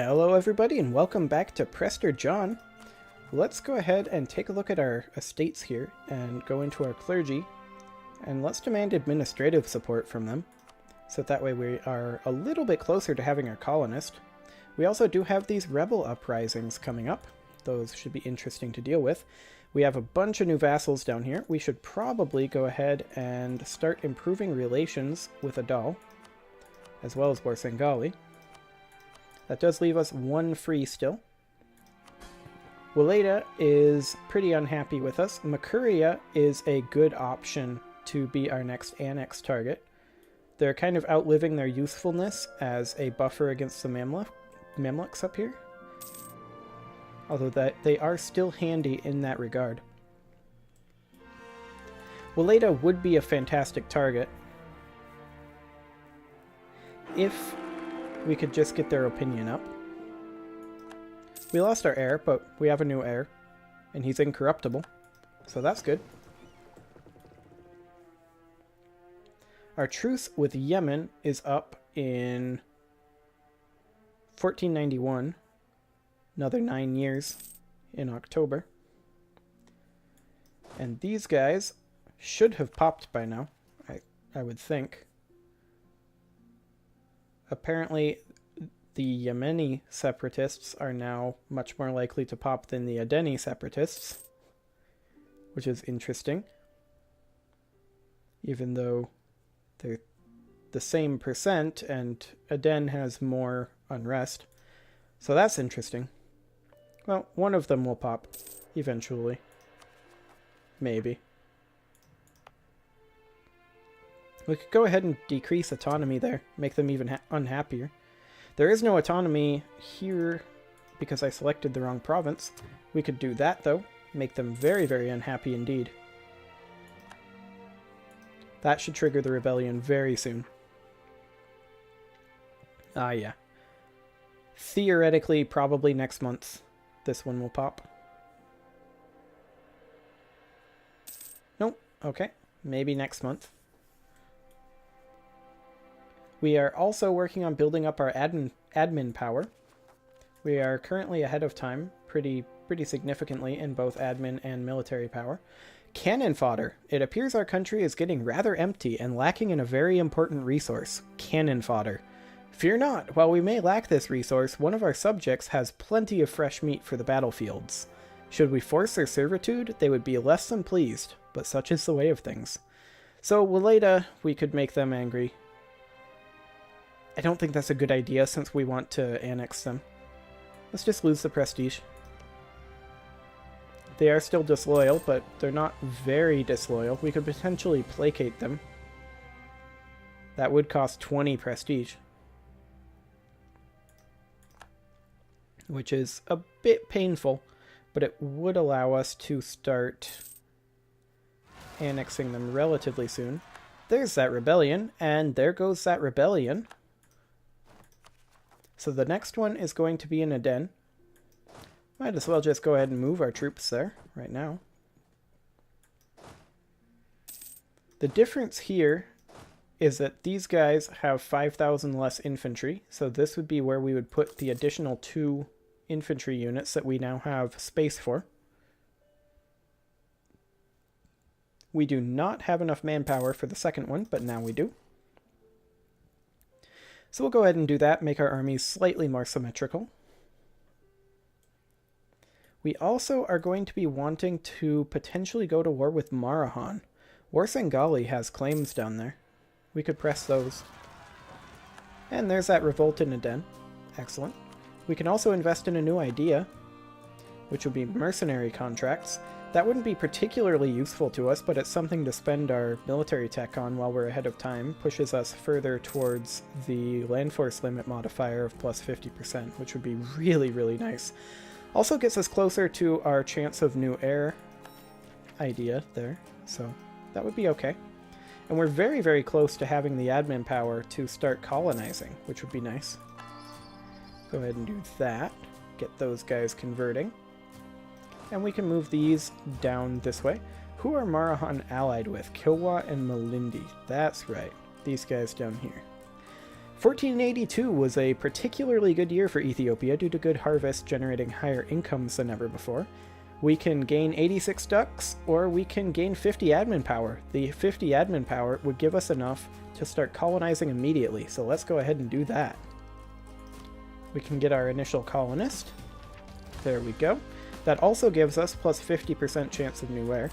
Hello everybody and welcome back to Prester John. Let's go ahead and take a look at our estates here and go into our clergy, and let's demand administrative support from them, so that way we are a little bit closer to having our colonist. We also do have these rebel uprisings coming up. Those should be interesting to deal with. We have a bunch of new vassals down here. We should probably go ahead and start improving relations with Adal, as well as Borsengali. That does leave us one free still. Waleda is pretty unhappy with us. Makuria is a good option to be our next annex target. They're kind of outliving their usefulness as a buffer against the Mamluks up here. Although they are still handy in that regard. Waleda would be a fantastic target if we could just get their opinion up. We lost our heir, but we have a new heir, and he's incorruptible, so that's good. Our truce with Yemen is up in 1491, another 9 years in October. And these guys should have popped by now, I would think. Apparently, the Yemeni separatists are now much more likely to pop than the Adeni separatists, which is interesting. Even though they're the same percent, and Aden has more unrest. So that's interesting. Well, one of them will pop, eventually. Maybe. We could go ahead and decrease autonomy there, make them even unhappier. There is no autonomy here because I selected the wrong province. We could do that, though, make them very, very unhappy indeed. That should trigger the rebellion very soon. Ah, yeah. Theoretically, probably next month, this one will pop. Nope, okay. Maybe next month. We are also working on building up our admin power. We are currently ahead of time, pretty significantly in both admin and military power. Cannon fodder. It appears our country is getting rather empty and lacking in a very important resource, cannon fodder. Fear not, while we may lack this resource, one of our subjects has plenty of fresh meat for the battlefields. Should we force their servitude, they would be less than pleased, but such is the way of things. So, Waleda, we could make them angry. I don't think that's a good idea since we want to annex them. Let's just lose the prestige. They are still disloyal, but they're not very disloyal. We could potentially placate them. That would cost 20 prestige. Which is a bit painful, but it would allow us to start annexing them relatively soon. There's that rebellion, and there goes that rebellion. So the next one is going to be in Aden. Might as well just go ahead and move our troops there right now. The difference here is that these guys have 5,000 less infantry, so this would be where we would put the additional 2 infantry units that we now have space for. We do not have enough manpower for the second one, but now we do. So we'll go ahead and do that, make our armies slightly more symmetrical. We also are going to be wanting to potentially go to war with Marahan. Borsengali has claims down there. We could press those. And there's that revolt in Aden. Excellent. We can also invest in a new idea, which would be mercenary contracts. That wouldn't be particularly useful to us, but it's something to spend our military tech on while we're ahead of time. Pushes us further towards the land force limit modifier of plus 50%, which would be really, really nice. Also gets us closer to our chance of new heir idea there, so that would be okay. And we're very, very close to having the admin power to start colonizing, which would be nice. Go ahead and do that. Get those guys converting. And we can move these down this way. Who are Marahan allied with? Kilwa and Malindi. That's right. These guys down here. 1482 was a particularly good year for Ethiopia due to good harvests generating higher incomes than ever before. We can gain 86 ducks, or we can gain 50 admin power. The 50 admin power would give us enough to start colonizing immediately, so let's go ahead and do that. We can get our initial colonist. There we go. That also gives us plus 50% chance of new air.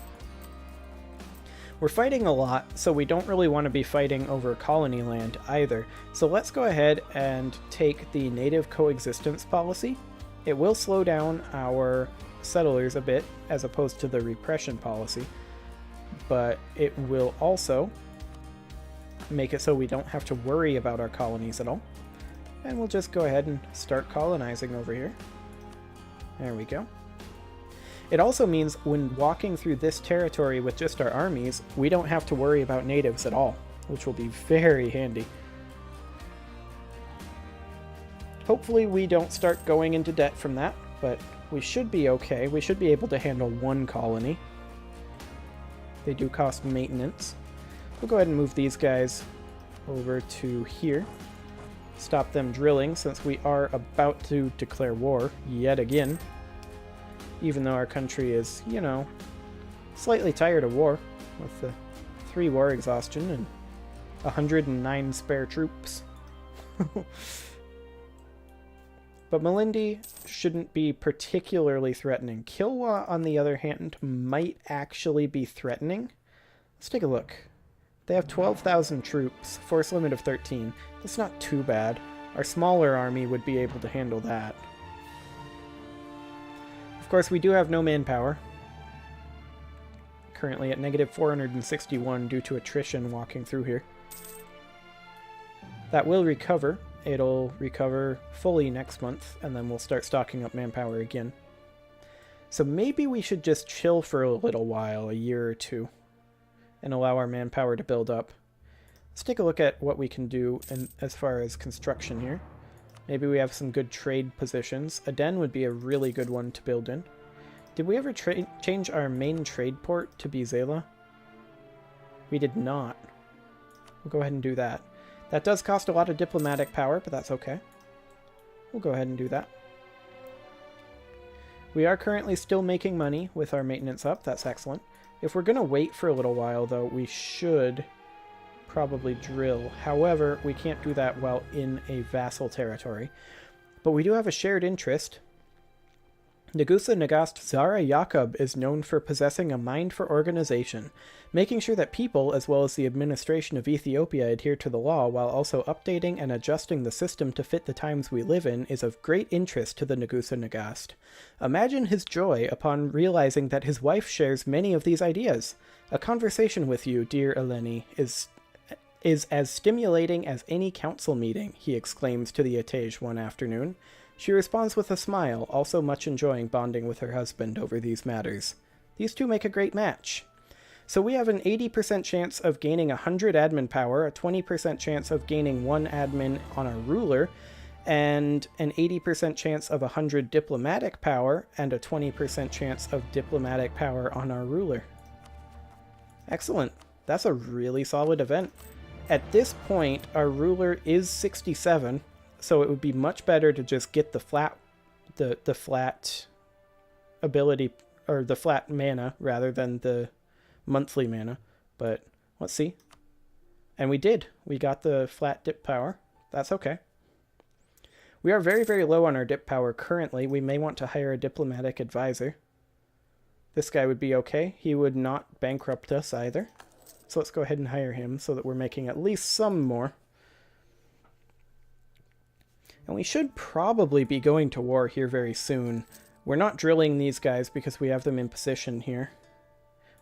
We're fighting a lot, so we don't really want to be fighting over colony land either. So let's go ahead and take the native coexistence policy. It will slow down our settlers a bit, as opposed to the repression policy, but it will also make it so we don't have to worry about our colonies at all. And we'll just go ahead and start colonizing over here. There we go. It also means when walking through this territory with just our armies, we don't have to worry about natives at all, which will be very handy. Hopefully we don't start going into debt from that, but we should be okay. We should be able to handle one colony. They do cost maintenance. We'll go ahead and move these guys over to here. Stop them drilling since we are about to declare war yet again. Even though our country is, you know, slightly tired of war with the 3 war exhaustion and 109 spare troops. But Malindi shouldn't be particularly threatening. Kilwa, on the other hand, might actually be threatening. Let's take a look. They have 12,000 troops, force limit of 13. That's not too bad. Our smaller army would be able to handle that. Of course, we do have no manpower. Currently at negative 461 due to attrition walking through here. That will recover. It'll recover fully next month, and then we'll start stocking up manpower again. So maybe we should just chill for a little while, a year or two, and allow our manpower to build up. Let's take a look at what we can do as far as construction here. Maybe we have some good trade positions. Aden would be a really good one to build in. Did we ever change our main trade port to be Zela? We did not. We'll go ahead and do that. That does cost a lot of diplomatic power, but that's okay. We'll go ahead and do that. We are currently still making money with our maintenance up. That's excellent. If we're going to wait for a little while, though, we should probably drill. However, we can't do that while in a vassal territory. But we do have a shared interest. Nagusa Nagast Zara Jakob is known for possessing a mind for organization, making sure that people, as well as the administration of Ethiopia, adhere to the law while also updating and adjusting the system to fit the times we live in is of great interest to the Nagusa Nagast. Imagine his joy upon realizing that his wife shares many of these ideas. A conversation with you, dear Eleni, is as stimulating as any council meeting, he exclaims to the Atege one afternoon. She responds with a smile, also much enjoying bonding with her husband over these matters. These two make a great match. So we have an 80% chance of gaining 100 admin power, a 20% chance of gaining 1 admin on our ruler, and an 80% chance of 100 diplomatic power, and a 20% chance of diplomatic power on our ruler. Excellent. That's a really solid event. At this point, our ruler is 67, so it would be much better to just get the flat ability, or the flat mana rather than the monthly mana. But let's see. And we did. We got the flat dip power. That's okay. We are very, very low on our dip power currently. We may want to hire a diplomatic advisor. This guy would be okay. He would not bankrupt us either. So let's go ahead and hire him so that we're making at least some more. And we should probably be going to war here very soon. We're not drilling these guys because we have them in position here.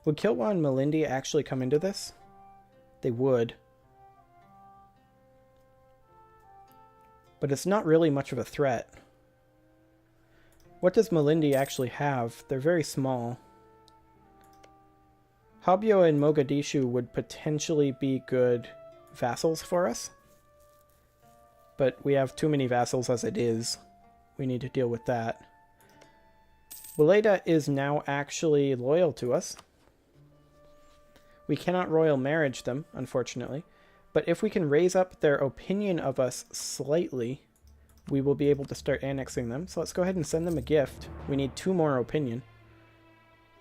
Would Kilwa and Malindi actually come into this? They would. But it's not really much of a threat. What does Malindi actually have? They're very small. Habyo and Mogadishu would potentially be good vassals for us. But we have too many vassals as it is. We need to deal with that. Weleda is now actually loyal to us. We cannot royal marriage them, unfortunately. But if we can raise up their opinion of us slightly, we will be able to start annexing them. So let's go ahead and send them a gift. We need 2 more opinion,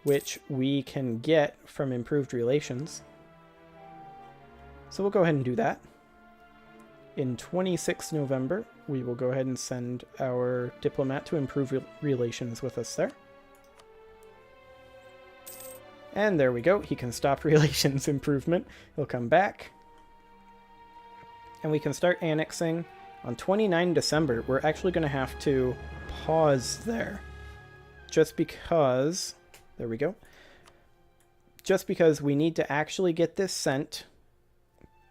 which we can get from improved relations. So we'll go ahead and do that. In 26 November, we will go ahead and send our diplomat to improve relations with us there. And there we go. He can stop relations improvement. He'll come back. And we can start annexing. On 29 December, we're actually going to have to pause there. Just because... There we go. Just because we need to actually get this sent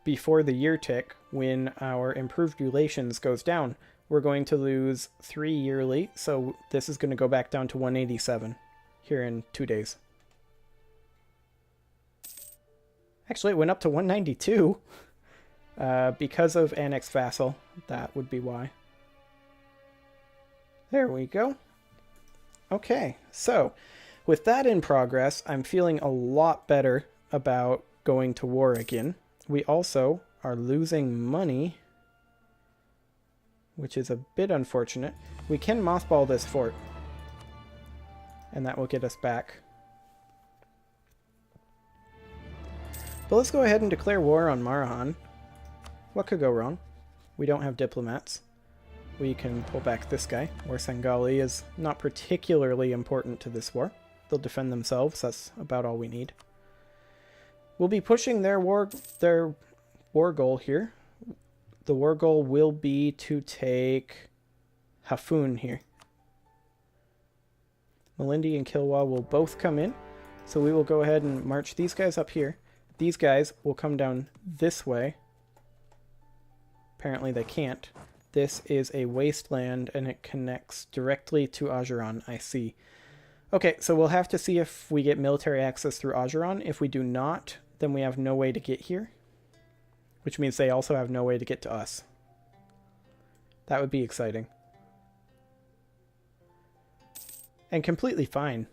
before the year tick when our improved relations goes down. We're going to lose 3 yearly, so this is going to go back down to 187 here in 2 days. Actually, it went up to 192. Because of Annex Vassal, that would be why. There we go. Okay, so with that in progress, I'm feeling a lot better about going to war again. We also are losing money, which is a bit unfortunate. We can mothball this fort, and that will get us back. But let's go ahead and declare war on Marahan. What could go wrong? We don't have diplomats. We can pull back this guy. War Sengali is not particularly important to this war. They'll defend themselves. That's about all we need. We'll be pushing their war goal here. The war goal will be to take Hafun here. Malindi and Kilwa will both come in. So we will go ahead and march these guys up here. These guys will come down this way. Apparently they can't. This is a wasteland and it connects directly to Ajuran, I see. Okay, so we'll have to see if we get military access through Ajuran. If we do not, then we have no way to get here. Which means they also have no way to get to us. That would be exciting. And completely fine.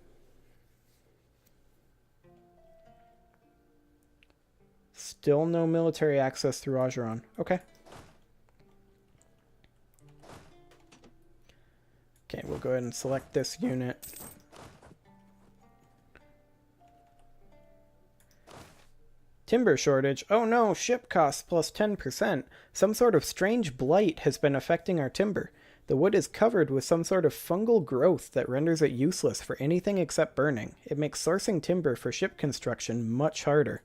Still no military access through Ajuran. Okay. Okay, we'll go ahead and select this unit. Timber shortage. Oh no, ship costs plus 10%. Some sort of strange blight has been affecting our timber. The wood is covered with some sort of fungal growth that renders it useless for anything except burning. It makes sourcing timber for ship construction much harder.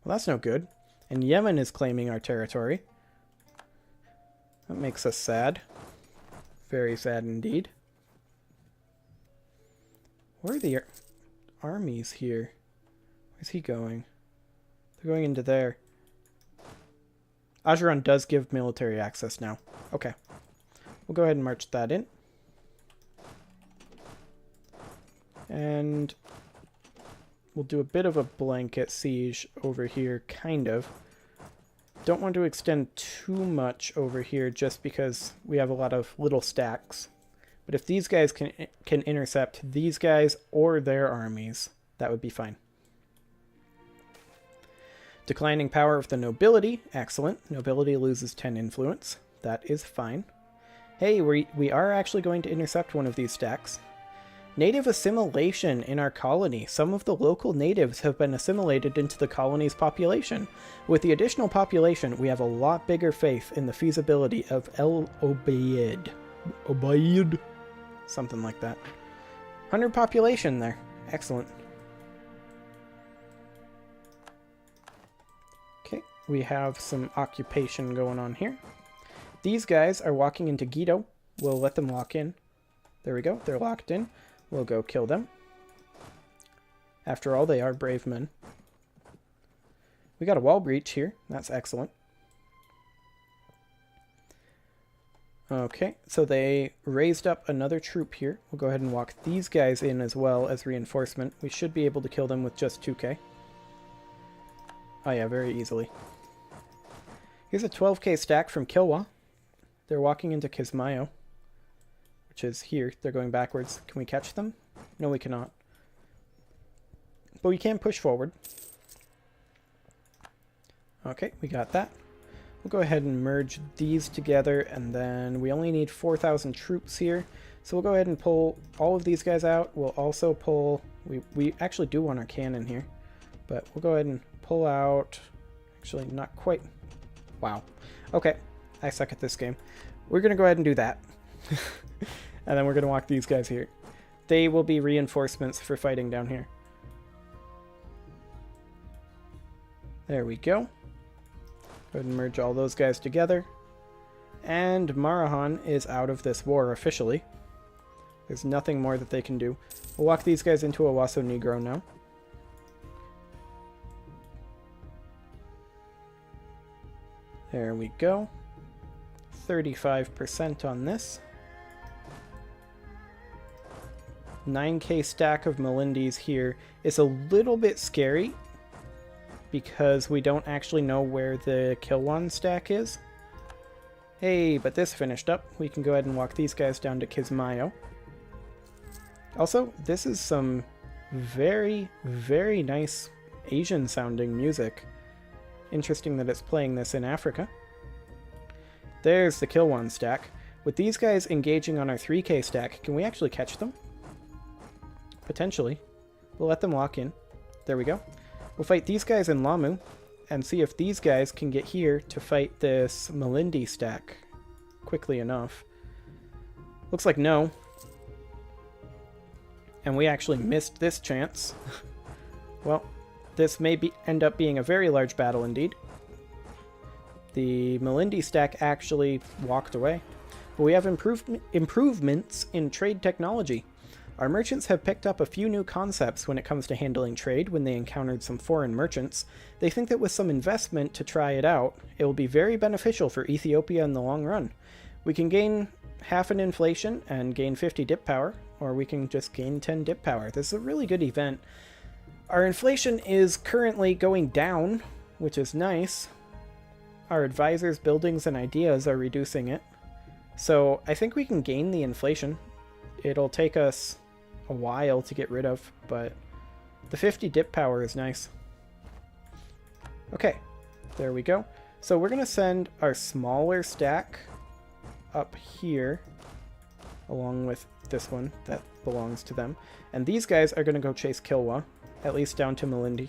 Well, that's no good. And Yemen is claiming our territory. That makes us sad. Very sad indeed. Where are the armies here? Where's he going? They're going into there. Ajuran does give military access now. Okay. We'll go ahead and march that in. And we'll do a bit of a blanket siege over here, kind of. Don't want to extend too much over here just because we have a lot of little stacks. But if these guys can intercept these guys or their armies, that would be fine. Declining power of the nobility. Excellent. Nobility loses 10 influence. That is fine. Hey, we are actually going to intercept one of these stacks. Native assimilation in our colony. Some of the local natives have been assimilated into the colony's population. With the additional population, we have a lot bigger faith in the feasibility of El Obeid. Obeid? Something like that. 100 population there. Excellent. Okay, we have some occupation going on here. These guys are walking into Guido. We'll let them lock in. There we go. They're locked in. We'll go kill them. After all, they are brave men. We got a wall breach here. That's excellent. Okay, so they raised up another troop here. We'll go ahead and walk these guys in as well as reinforcement. We should be able to kill them with just 2k. Oh yeah, very easily. Here's a 12k stack from Kilwa. They're walking into Kismayo, which is here. They're going backwards. Can we catch them? No, we cannot. But we can push forward. Okay, we got that. We'll go ahead and merge these together, and then we only need 4,000 troops here. So we'll go ahead and pull all of these guys out. We'll also pull... We actually do want our cannon here, but we'll go ahead and pull out... Actually, not quite... Wow. Okay, I suck at this game. We're going to go ahead and do that. And then we're going to walk these guys here. They will be reinforcements for fighting down here. There we go. Go ahead and merge all those guys together. And Marahan is out of this war officially. There's nothing more that they can do. We'll walk these guys into Owasso Negro now. There we go. 35% on this. 9k stack of Melindis here is a little bit scary because we don't actually know where the Kilwan stack is. Hey, but this finished up. We can go ahead and walk these guys down to Kismayo. Also, this is some very, very nice Asian-sounding music. Interesting that it's playing this in Africa. There's the Kilwan stack. With these guys engaging on our 3k stack, can we actually catch them? Potentially. We'll let them lock in. There we go. We'll fight these guys in Lamu and see if these guys can get here to fight this Malindi stack quickly enough. Looks like no. And we actually missed this chance. Well, this may end up being a very large battle indeed. The Malindi stack actually walked away. But we have improvements in trade technology. Our merchants have picked up a few new concepts when it comes to handling trade when they encountered some foreign merchants. They think that with some investment to try it out, it will be very beneficial for Ethiopia in the long run. We can gain half an inflation and gain 50 dip power, or we can just gain 10 dip power. This is a really good event. Our inflation is currently going down, which is nice. Our advisors' buildings and ideas are reducing it. So I think we can gain the inflation. It'll take us a while to get rid of, but the 50 dip power is nice. Okay, there we go. So we're going to send our smaller stack up here, along with this one that belongs to them. And these guys are going to go chase Kilwa, at least down to Malindi.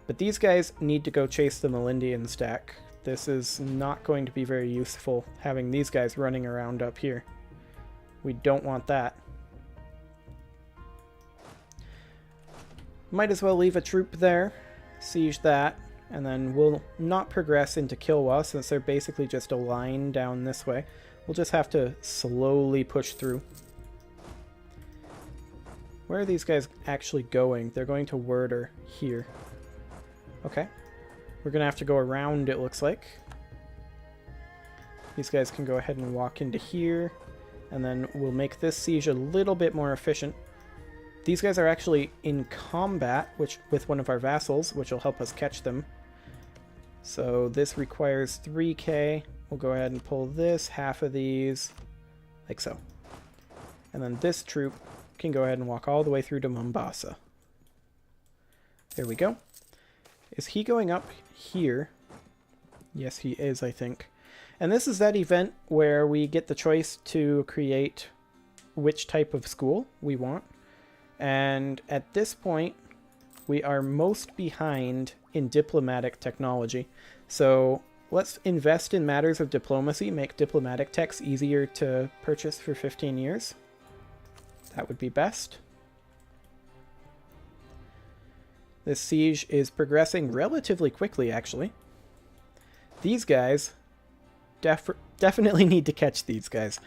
But these guys need to go chase the Malindian stack. This is not going to be very useful, having these guys running around up here. We don't want that. Might as well leave a troop there, siege that, and then we'll not progress into Kilwa since they're basically just a line down this way. We'll just have to slowly push through. Where are these guys actually going? They're going to Werder here. Okay. We're going to have to go around, it looks like. These guys can go ahead and walk into here. And then we'll make this siege a little bit more efficient. These guys are actually in combat with one of our vassals, which will help us catch them. So this requires 3k. We'll go ahead and pull this, half of these, like so. And then this troop can go ahead and walk all the way through to Mombasa. There we go. Is he going up here? Yes, he is, I think. And this is that event where we get the choice to create which type of school we want. And at this point, we are most behind in diplomatic technology. So let's invest in matters of diplomacy, make diplomatic techs easier to purchase for 15 years. That would be best. This siege is progressing relatively quickly, actually. These guys... definitely need to catch these guys.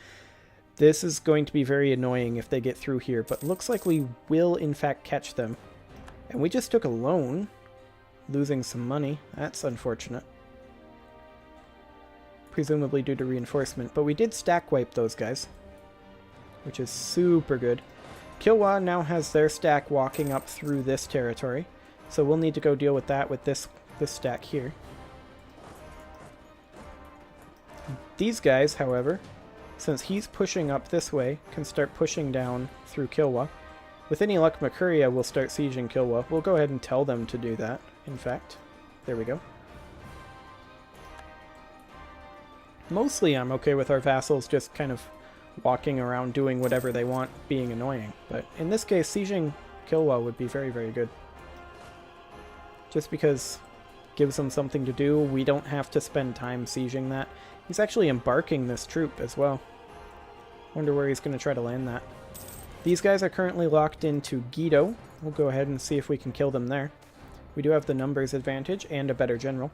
This is going to be very annoying if they get through here, but looks like we will in fact catch them. And we just took a loan, losing some money. That's unfortunate. Presumably due to reinforcement, but we did stack wipe those guys, which is super good. Kilwa now has their stack walking up through this territory, so we'll need to go deal with that with this stack here. These guys, however, since he's pushing up this way, can start pushing down through Kilwa. With any luck, Makuria will start sieging Kilwa. We'll go ahead and tell them to do that, in fact. There we go. Mostly I'm okay with our vassals just kind of walking around doing whatever they want, being annoying. But in this case, sieging Kilwa would be very, very good. Just because it gives them something to do. We don't have to spend time sieging that. He's actually embarking this troop as well. Wonder where he's going to try to land that. These guys are currently locked into Guido. We'll go ahead and see if we can kill them there. We do have the numbers advantage and a better general.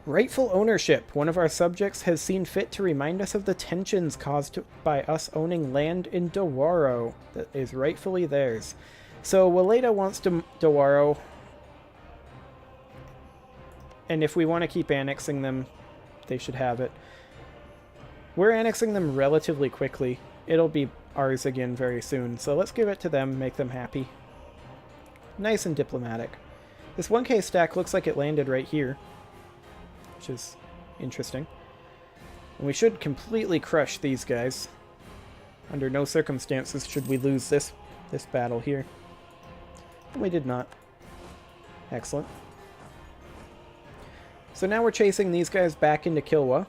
Rightful ownership. One of our subjects has seen fit to remind us of the tensions caused by us owning land in Dawaro that is rightfully theirs. So Waleda wants Dawaro, and if we want to keep annexing them, they should have it. We're annexing them relatively quickly. It'll be ours again very soon, so let's give it to them, make them happy. Nice and diplomatic. This 1k stack looks like it landed right here, which is interesting. And we should completely crush these guys. Under no circumstances should we lose this battle here. And we did not. Excellent. So now we're chasing these guys back into Kilwa.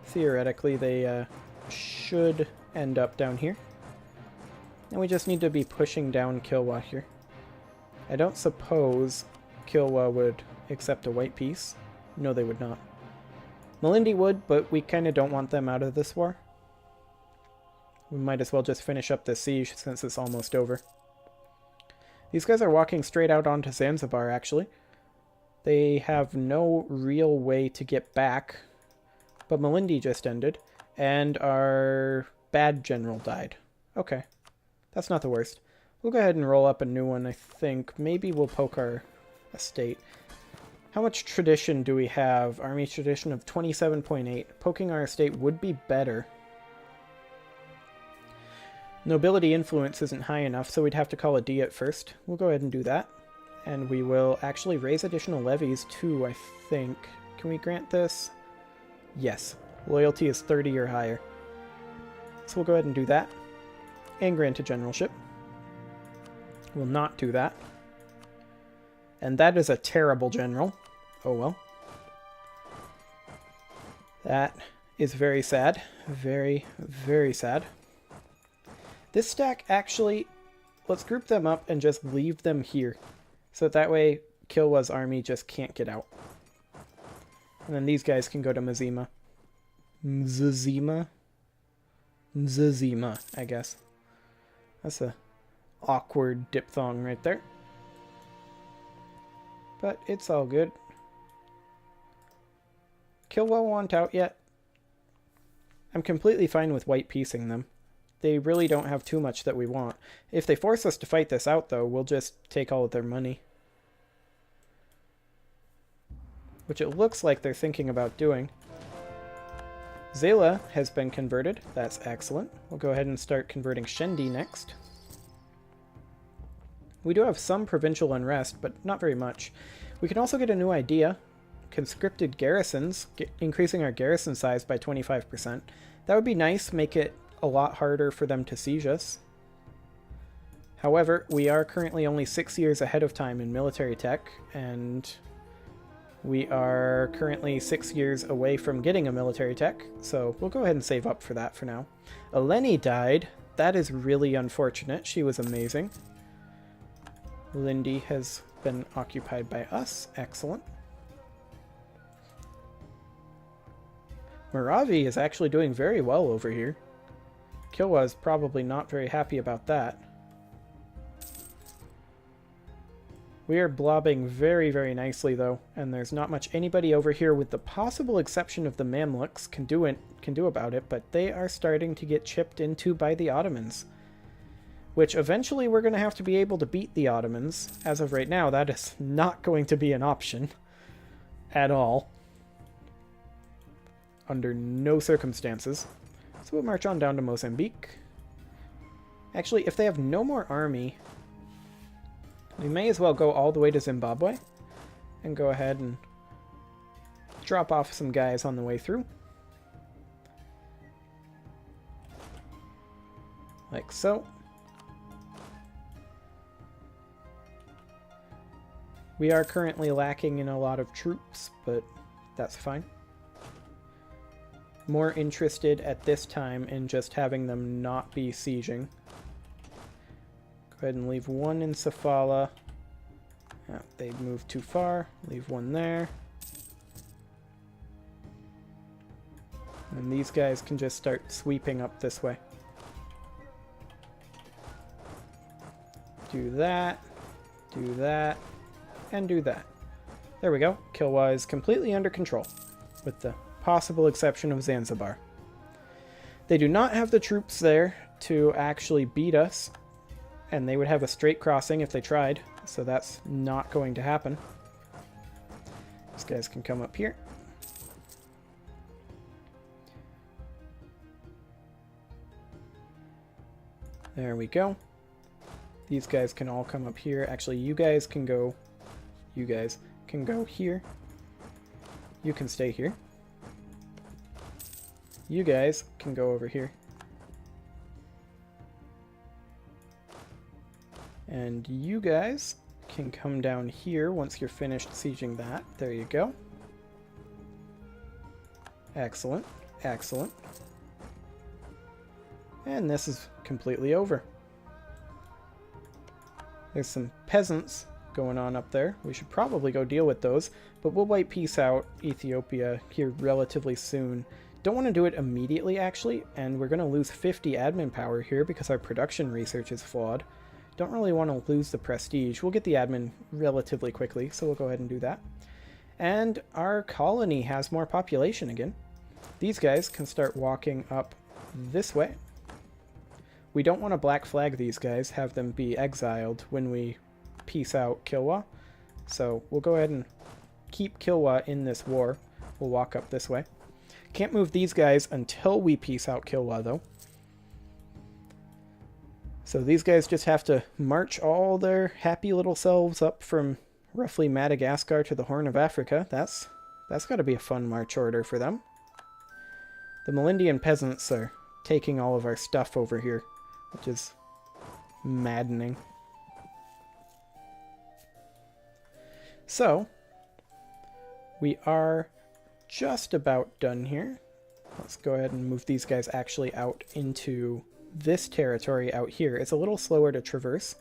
Theoretically, they should end up down here. And we just need to be pushing down Kilwa here. I don't suppose Kilwa would accept a white piece. No, they would not. Malindi would, but we kind of don't want them out of this war. We might as well just finish up this siege since it's almost over. These guys are walking straight out onto Zanzibar, actually. They have no real way to get back. But Malindi just ended, and our bad general died. Okay, that's not the worst. We'll go ahead and roll up a new one, I think. Maybe we'll poke our estate. How much tradition do we have? Army tradition of 27.8. Poking our estate would be better. Nobility influence isn't high enough, so we'd have to call a diet first. We'll go ahead and do that. And we will actually raise additional levies too, I think. Can we grant this? Yes. Loyalty is 30 or higher. So we'll go ahead and do that. And grant a generalship. We'll not do that. And that is a terrible general. Oh well. That is very sad. Very, very sad. This stack actually, let's group them up and just leave them here. So that way Kilwa's army just can't get out. And then these guys can go to Mazima. Mzazima? Mzazima, I guess. That's a awkward diphthong right there. But it's all good. Kilwa want out yet? I'm completely fine with white piecing them. They really don't have too much that we want. If they force us to fight this out, though, we'll just take all of their money. Which it looks like they're thinking about doing. Zela has been converted. That's excellent. We'll go ahead and start converting Shendi next. We do have some provincial unrest, but not very much. We can also get a new idea. Conscripted garrisons, increasing our garrison size by 25%. That would be nice, make it a lot harder for them to siege us. However, we are currently only 6 years ahead of time in military tech, and we are currently 6 years away from getting a military tech, so we'll go ahead and save up for that for now. Eleni died. That is really unfortunate. She was amazing. Lindy has been occupied by us. Excellent. Moravi is actually doing very well over here. Kilwa is probably not very happy about that. We are blobbing very, very nicely, though, and there's not much anybody over here, with the possible exception of the Mamluks, can do about it, but they are starting to get chipped into by the Ottomans. Which eventually we're going to have to be able to beat the Ottomans. As of right now, that is not going to be an option. At all. Under no circumstances. So we'll march on down to Mozambique. Actually, if they have no more army, we may as well go all the way to Zimbabwe and go ahead and drop off some guys on the way through. Like so. We are currently lacking in a lot of troops, but that's fine. more interested at this time in just having them not be sieging. Go ahead and leave one in Safala. Oh, they moved too far. Leave one there. And these guys can just start sweeping up this way. Do that, and do that. There we go. Kilwa is completely under control, with the possible exception of Zanzibar. They do not have the troops there to actually beat us, and they would have a straight crossing if they tried, so that's not going to happen. These guys can come up here. There we go. These guys can all come up here. Actually, you guys can go here. You can stay here. You guys can go over here. And you guys can come down here once you're finished sieging that. There you go. Excellent. Excellent. And this is completely over. There's some peasants going on up there. We should probably go deal with those, but we'll wipe peace out Ethiopia here relatively soon. Don't want to do it immediately, actually, and we're going to lose 50 admin power here because our production research is flawed. Don't really want to lose the prestige. We'll get the admin relatively quickly, so we'll go ahead and do that. And our colony has more population again. These guys can start walking up this way. We don't want to black flag these guys, have them be exiled when we peace out Kilwa. So we'll go ahead and keep Kilwa in this war. We'll walk up this way. Can't move these guys until we peace out Kilwa, though. So these guys just have to march all their happy little selves up from roughly Madagascar to the Horn of Africa. That's got to be a fun march order for them. The Melindian peasants are taking all of our stuff over here, which is maddening. So, we are just about done here. Let's go ahead and move these guys actually out into this territory out here. It's a little slower to traverse,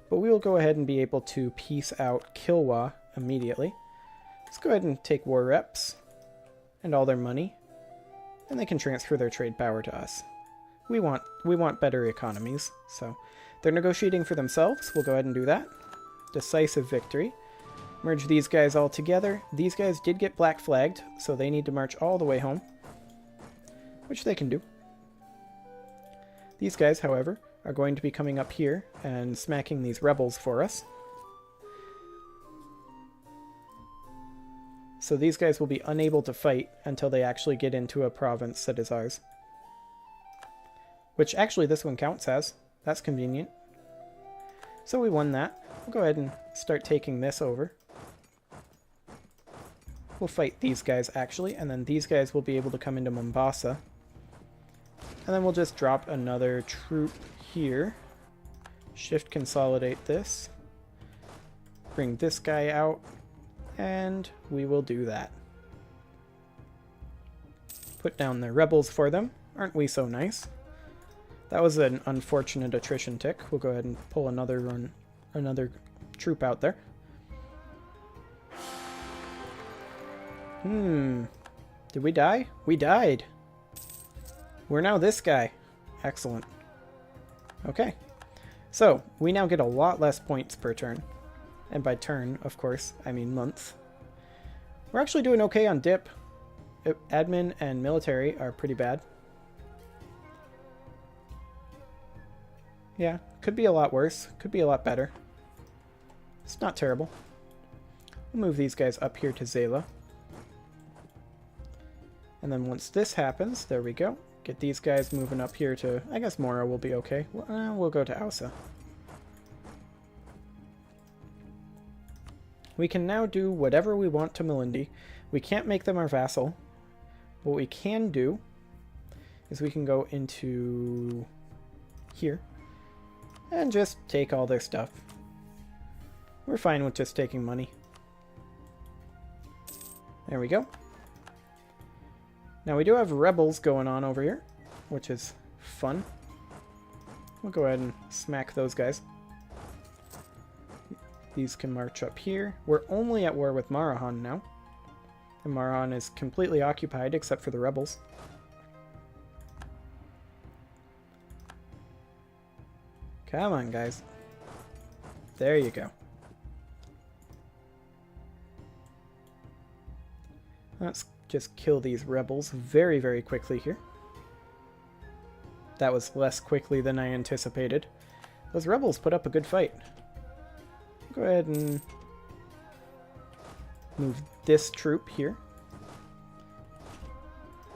but we will go ahead and be able to peace out Kilwa immediately. Let's go ahead and take war reps and all their money, and they can transfer their trade power to us. We want better economies, so they're negotiating for themselves. We'll go ahead and do that. Decisive victory. Merge these guys all together. These guys did get black flagged, so they need to march all the way home, which they can do. These guys, however, are going to be coming up here and smacking these rebels for us. So these guys will be unable to fight until they actually get into a province that is ours. Which actually this one counts as. That's convenient. So we won that. We'll go ahead and start taking this over. We'll fight these guys actually, and then these guys will be able to come into Mombasa. And then we'll just drop another troop here. Shift consolidate this. Bring this guy out. And we will do that. Put down their rebels for them. Aren't we so nice? That was an unfortunate attrition tick. We'll go ahead and pull another troop out there. Did we die? We died. We're now this guy. Excellent. Okay. So, we now get a lot less points per turn. And by turn, of course, I mean month. We're actually doing okay on dip. Admin and military are pretty bad. Yeah, could be a lot worse. Could be a lot better. It's not terrible. We'll move these guys up here to Zela. And then once this happens, there we go. Get these guys moving up here to... I guess Mora will be okay. We'll go to Ausa. We can now do whatever we want to Malindi. We can't make them our vassal. What we can do is we can go into here and just take all their stuff. We're fine with just taking money. There we go. Now we do have rebels going on over here, which is fun. We'll go ahead and smack those guys. These can march up here. We're only at war with Marahan now. And Marahan is completely occupied except for the rebels. Come on, guys. There you go. Let's just kill these rebels very, very quickly here. That was less quickly than I anticipated. Those rebels put up a good fight. Go ahead and move this troop here.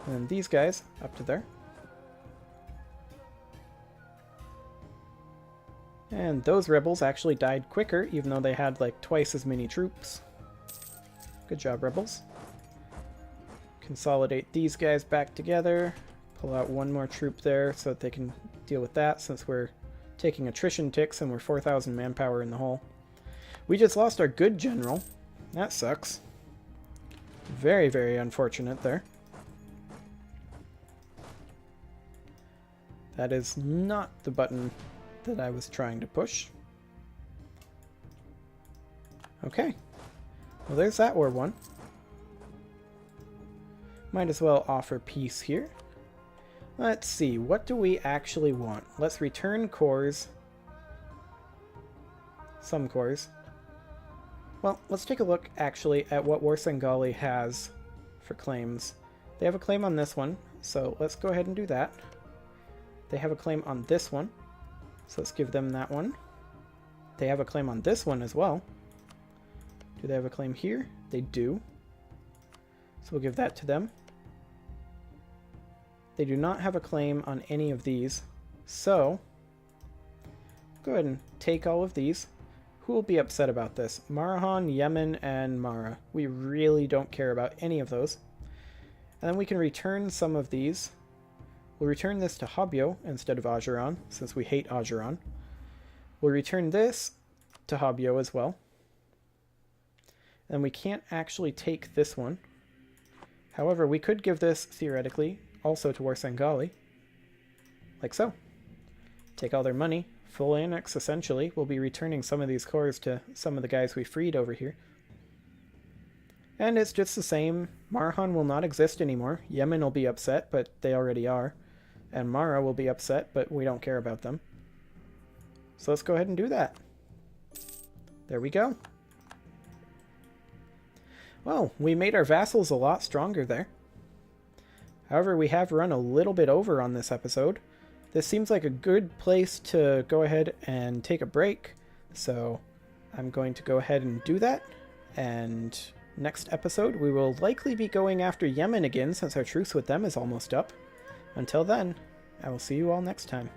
And these guys up to there. And those rebels actually died quicker, even though they had like twice as many troops. Good job, rebels. Consolidate these guys back together. Pull out one more troop there so that they can deal with that, since we're taking attrition ticks and we're 4,000 manpower in the hole. We just lost our good general. That sucks. Very, very unfortunate there. That is not the button that I was trying to push. Okay. Well, there's that war one. Might as well offer peace here. Let's see, what do we actually want? Let's return cores. Some cores. Well, let's take a look actually at what Warsangali has for claims. They have a claim on this one, so let's go ahead and do that. They have a claim on this one, so let's give them that one. They have a claim on this one as well. Do they have a claim here? They do. So we'll give that to them. They do not have a claim on any of these, so go ahead and take all of these. Who will be upset about this? Marahan, Yemen, and Mara. We really don't care about any of those. And then we can return some of these. We'll return this to Habyo instead of Ajuran, since we hate Ajuran. We'll return this to Habyo as well. And we can't actually take this one. However, we could give this, theoretically, also to Warsangali. Like so. Take all their money. Full annex, essentially. We'll be returning some of these cores to some of the guys we freed over here. And it's just the same. Marahan will not exist anymore. Yemen will be upset, but they already are. And Mara will be upset, but we don't care about them. So let's go ahead and do that. There we go. Well, we made our vassals a lot stronger there. However, we have run a little bit over on this episode. This seems like a good place to go ahead and take a break. So I'm going to go ahead and do that. And next episode, we will likely be going after Yemen again, since our truce with them is almost up. Until then, I will see you all next time.